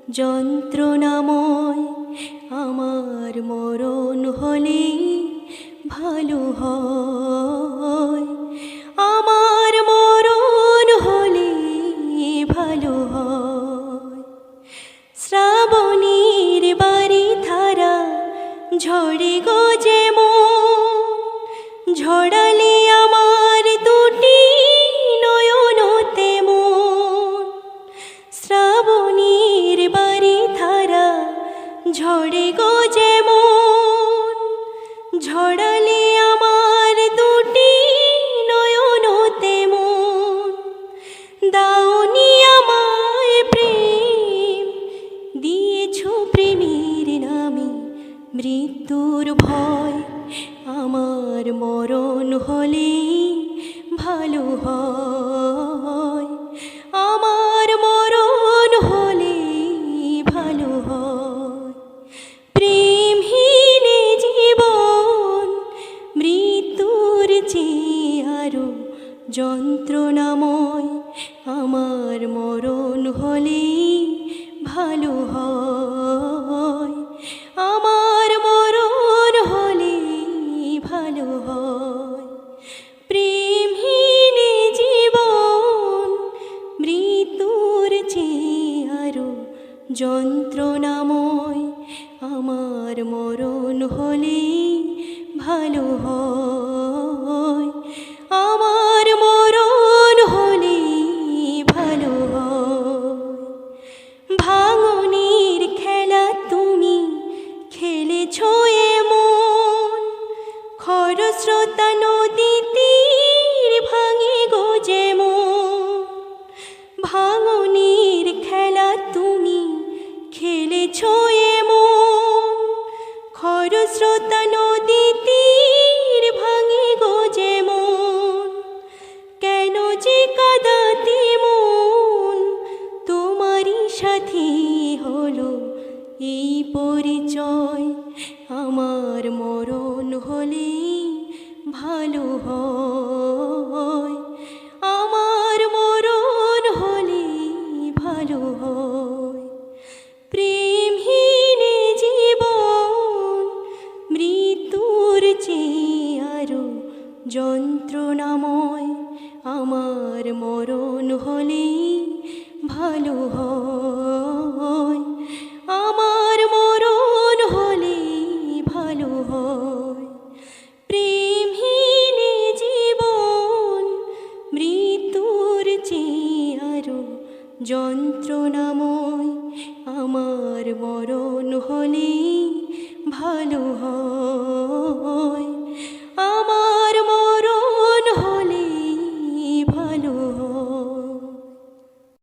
যন্ত্রণাময় আমার মরণ হলে ভালো হয়, আমার মরণ হলে ভালো হয়। শ্রাবণীর বাড়ি ধারা ঝড়ে গো যেমন, ঝড়ালে আমার দুটি নয়ন তেমন। শ্রাবণীর বাড়ি ধারা ঝড়ে গো যেমন, ঝড়ালে আমার দুটি নয়ন তেমন। দাওনি আমায় প্রেম, দিয়েছ প্রেমের নামে মৃত্যুর ভয়, আমার মরণ হলে ভালো হয়, আমার মরণ হলে ভালো হয়। প্রেমহীন জীবন মৃত্যুর চেয়ে আরো যন্ত্রণাময়, আমার মরণ হলে ভালো হয়, আমার মরণ হলে ভালো হয়। প্রেমহীন জীবন মৃত্যুর চেয়ে আরো যন্ত্রণাময়, আমার মরণ হলে ভালো হয়, আমার মরণ হলে ভালো হয়। ভাঙনের খেলা তুমি খেলেছ এমন, খরস্রোতা নদী তীর ভাঙে গো যেমন। ভাঙনের খেলা তুমি খেলেছ এমন, খরস্রোতা নদী তীর ভাঙে গো যেমন। কেন যে কাঁদাতে মন, তোমারই সাথী হলো এই পরিচয়, আমার মরণ হলে ভালো হয়, আমার মরণ হলে ভালো হয়। প্রেমহীন জীবন মৃত্যুর চেয়ে আরো যন্ত্রণাময়, আমার মরণ হলে ভালো হয়, আমার মরণ হলে ভালো হয়। প্রেমহীন জীবন মৃত্যুর চেয়ে আরো যন্ত্রণাময়, আমার মরণ হলে ভালো হয়।